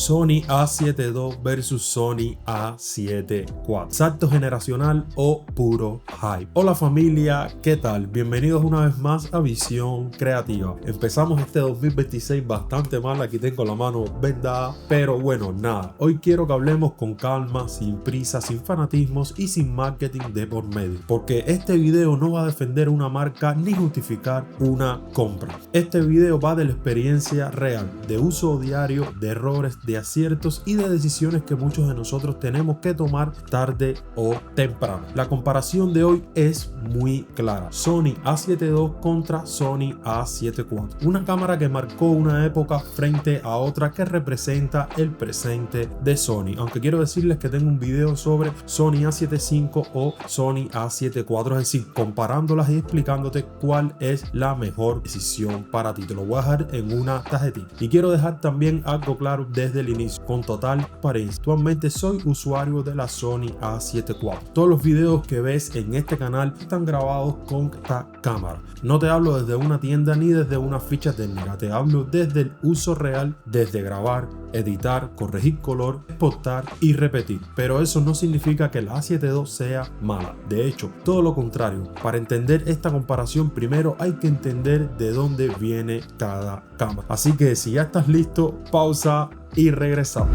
Sony A7 II versus Sony A7 IV. Salto generacional o puro hype. Hola familia, ¿qué tal? Bienvenidos una vez más a Visión Creativa. Empezamos este 2026 bastante mal, aquí tengo la mano vendada, pero bueno, nada. Hoy quiero que hablemos con calma, sin prisa, sin fanatismos y sin marketing de por medio. Porque este video no va a defender una marca ni justificar una compra. Este video va de la experiencia real, de uso diario, de errores, de aciertos y de decisiones que muchos de nosotros tenemos que tomar tarde o temprano. La comparación de hoy es muy clara. Sony A7 II contra Sony A7 IV. Una cámara que marcó una época frente a otra que representa el presente de Sony. Aunque quiero decirles que tengo un video sobre Sony A7 V o Sony A7 IV, es decir, comparándolas y explicándote cuál es la mejor decisión para ti. Te lo voy a dejar en una tarjetita. Y quiero dejar también algo claro desde el inicio, con total transparencia. Actualmente soy usuario de la Sony A7 IV. Todos los videos que ves en este canal están grabados con esta cámara. No te hablo desde una tienda ni desde una ficha técnica, te hablo desde el uso real, desde grabar, editar, corregir color, exportar y repetir. Pero eso no significa que la A7 II sea mala. De hecho, todo lo contrario. Para entender esta comparación, primero hay que entender de dónde viene cada cámara. Así que si ya estás listo, pausa y regresamos.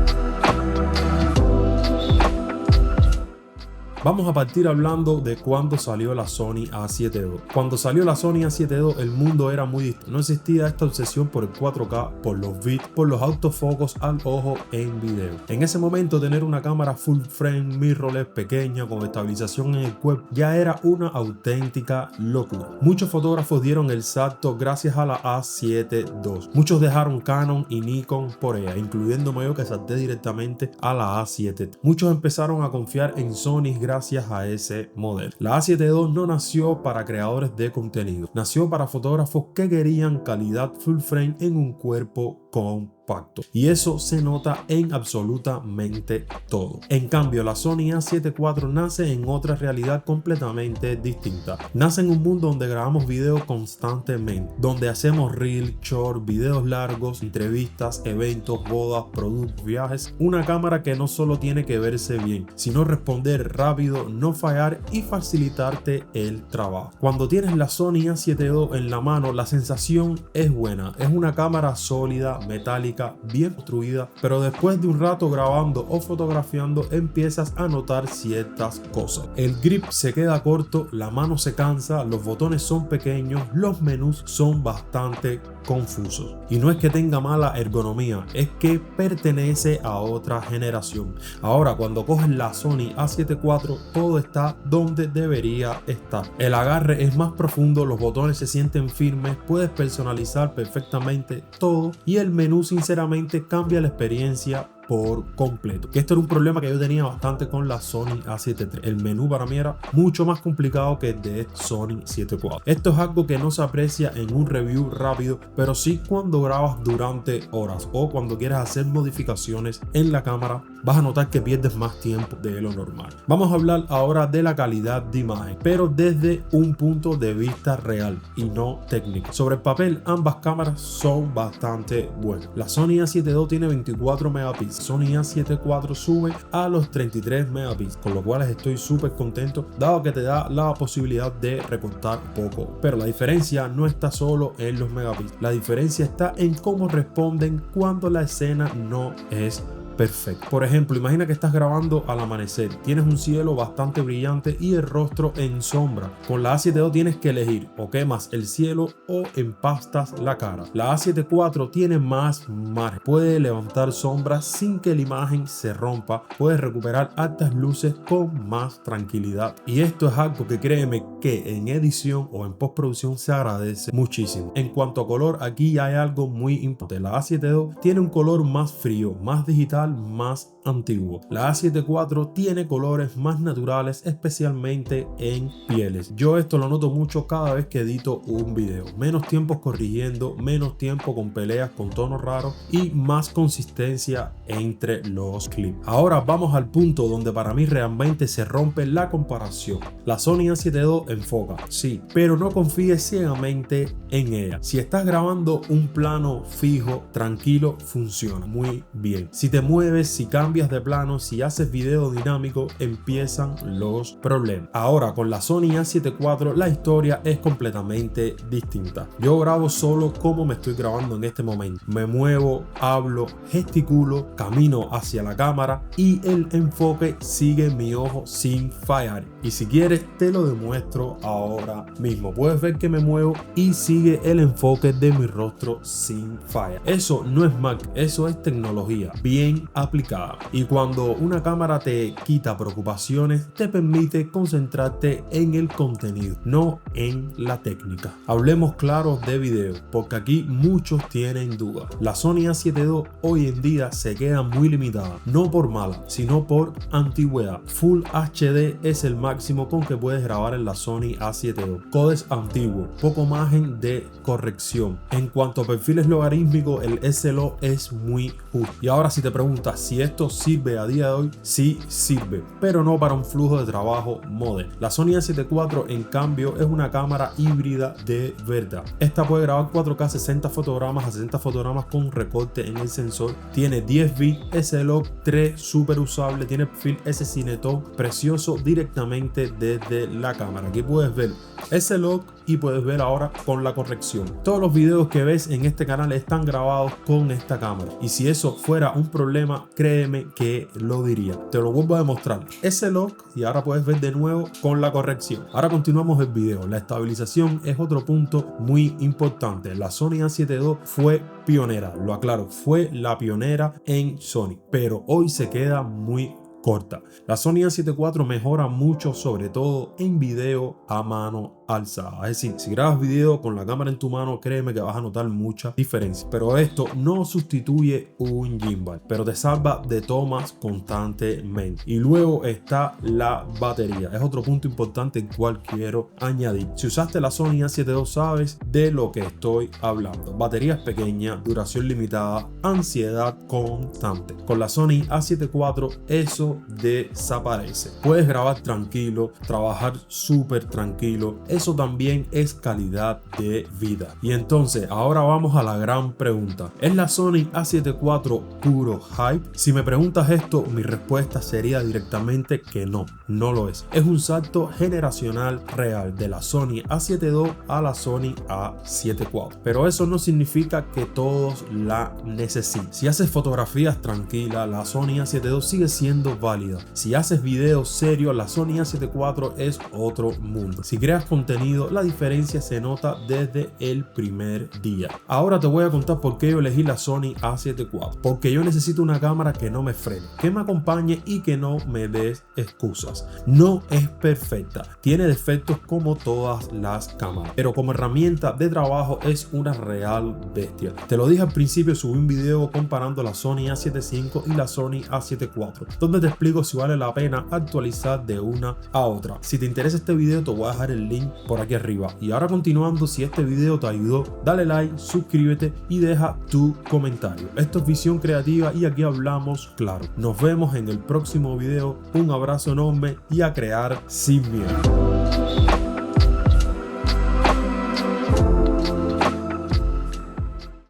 Vamos a partir hablando de cuándo salió la Sony A7 II. Cuando salió la Sony A7 II, el mundo era muy distinto. No existía esta obsesión por el 4K, por los bits, por los autofocos al ojo en video. En ese momento, tener una cámara full frame, mirrorless, pequeña, con estabilización en el cuerpo, ya era una auténtica locura. Muchos fotógrafos dieron el salto gracias a la A7 II. Muchos dejaron Canon y Nikon por ella, incluyéndome yo, que salté directamente a la A7. Muchos empezaron a confiar en Sony gracias a ese modelo. La A7 II no nació para creadores de contenido, nació para fotógrafos que querían calidad full frame en un cuerpo compacto, y eso se nota en absolutamente todo. En cambio, la Sony A7 IV nace en otra realidad completamente distinta. Nace en un mundo donde grabamos videos constantemente, donde hacemos reel, short, videos largos, entrevistas, eventos, bodas, productos, viajes. Una cámara que no solo tiene que verse bien, sino responder rápido, no fallar y facilitarte el trabajo. Cuando tienes la Sony A7 II en la mano, la sensación es buena. Es una cámara sólida, metálica, bien construida, pero después de un rato grabando o fotografiando empiezas a notar ciertas cosas. El grip se queda corto, la mano se cansa, los botones son pequeños, los menús son bastante confusos. Y no es que tenga mala ergonomía, es que pertenece a otra generación. Ahora, cuando coges la Sony A7 IV, todo está donde debería estar. El agarre es más profundo, los botones se sienten firmes, puedes personalizar perfectamente todo y el menú sinceramente cambia la experiencia por completo. Que esto era un problema que yo tenía bastante con la Sony A7 III. El menú para mí era mucho más complicado que el de Sony A7 IV. Esto es algo que no se aprecia en un review rápido, pero sí cuando grabas durante horas o cuando quieres hacer modificaciones en la cámara, vas a notar que pierdes más tiempo de lo normal. Vamos a hablar ahora de la calidad de imagen, pero desde un punto de vista real y no técnico. Sobre el papel, ambas cámaras son bastante buenas. La Sony A7 II tiene 24 megapíxeles. Sony A7 IV sube a los 33 megapíxeles, con lo cual estoy súper contento, dado que te da la posibilidad de recortar poco. Pero la diferencia no está solo en los megapíxeles, la diferencia está en cómo responden cuando la escena no es perfecto. Por ejemplo, imagina que estás grabando al amanecer, tienes un cielo bastante brillante y el rostro en sombra. Con la A7 II tienes que elegir o quemas el cielo o empastas la cara. La A7 IV tiene más margen, puede levantar sombras sin que la imagen se rompa, puedes recuperar altas luces con más tranquilidad, y esto es algo que créeme que en edición o en postproducción se agradece muchísimo. En cuanto a color, aquí hay algo muy importante. La A7 II tiene un color más frío, más digital, más antiguo. La A7 IV tiene colores más naturales, especialmente en pieles. Yo esto lo noto mucho cada vez que edito un video. Menos tiempo corrigiendo, menos tiempo con peleas con tonos raros y más consistencia entre los clips. Ahora vamos al punto donde para mí realmente se rompe la comparación. La Sony A7 II enfoca, sí, pero no confíes ciegamente en ella. Si estás grabando un plano fijo, tranquilo, funciona muy bien. Si te mueves, si cambias de plano, si haces video dinámico, empiezan los problemas. Ahora con la Sony A7 IV la historia es completamente distinta. Yo grabo solo como me estoy grabando en este momento. Me muevo, hablo, gesticulo, camino hacia la cámara y el enfoque sigue mi ojo sin fallar. Y si quieres te lo demuestro ahora mismo. Puedes ver que me muevo y sigue el enfoque de mi rostro sin falla. Eso no es Mac, eso es tecnología bien aplicada. Y cuando una cámara te quita preocupaciones, te permite concentrarte en el contenido, no en la técnica. Hablemos claro de video, porque aquí muchos tienen dudas. La Sony A7 II hoy en día se queda muy limitada, no por mala, sino por antigüedad. Full HD es el máximo con que puedes grabar en la Sony A7 II. Codes antiguo, poco margen de corrección. En cuanto a perfiles logarítmicos, el S-Log es muy justo. Y ahora si te preguntas si esto sirve a día de hoy, sí sirve, pero no para un flujo de trabajo moderno. La Sony A7 IV en cambio es una cámara híbrida de verdad. Esta puede grabar 4K 60 fotogramas a 60 fotogramas con recorte en el sensor. Tiene 10 bits, S-Log 3 super usable, tiene perfil S-Cinetone precioso directamente desde la cámara. Aquí puedes ver S-Log y puedes ver ahora con la corrección. Todos los videos que ves en este canal están grabados con esta cámara y si eso fuera un problema, créeme que lo diría. Te lo vuelvo a demostrar. S-Log y ahora puedes ver de nuevo con la corrección. Ahora continuamos el video. La estabilización es otro punto muy importante. La Sony A7 II fue pionera, lo aclaro, fue la pionera en Sony, pero hoy se queda muy corta. La Sony A7 IV mejora mucho, sobre todo en video a mano alzada. Es decir, si grabas video con la cámara en tu mano, créeme que vas a notar mucha diferencia. Pero esto no sustituye un gimbal, pero te salva de tomas constantemente. Y luego está la batería. Es otro punto importante el cual quiero añadir. Si usaste la Sony A7 II sabes de lo que estoy hablando. Baterías pequeñas, duración limitada, ansiedad constante. Con la Sony A7 IV eso desaparece. Puedes grabar tranquilo, trabajar súper tranquilo. Eso también es calidad de vida. Y entonces ahora vamos a la gran pregunta. ¿Es la Sony A7 IV puro hype? Si me preguntas esto, mi respuesta sería directamente que no, no lo es. Es un salto generacional real de la Sony A7 II a la Sony A7 IV. Pero eso no significa que todos la necesiten. Si haces fotografías tranquilas, la Sony A7 II sigue siendo válida. Si haces videos serios, la Sony A7 IV es otro mundo. Si creas contenido, la diferencia se nota desde el primer día. Ahora te voy a contar por qué yo elegí la Sony A7 IV. Porque yo necesito una cámara que no me frene, que me acompañe y que no me des excusas. No es perfecta, tiene defectos como todas las cámaras, pero como herramienta de trabajo es una real bestia. Te lo dije al principio, subí un video comparando la Sony A7 V y la Sony A7 IV, donde te explico si vale la pena actualizar de una a otra. Si te interesa este video, te voy a dejar el link por aquí arriba. Y ahora continuando, si este video te ayudó, dale like, suscríbete y deja tu comentario. Esto es Visión Creativa y aquí hablamos claro. Nos vemos en el próximo video. Un abrazo enorme y a crear sin miedo.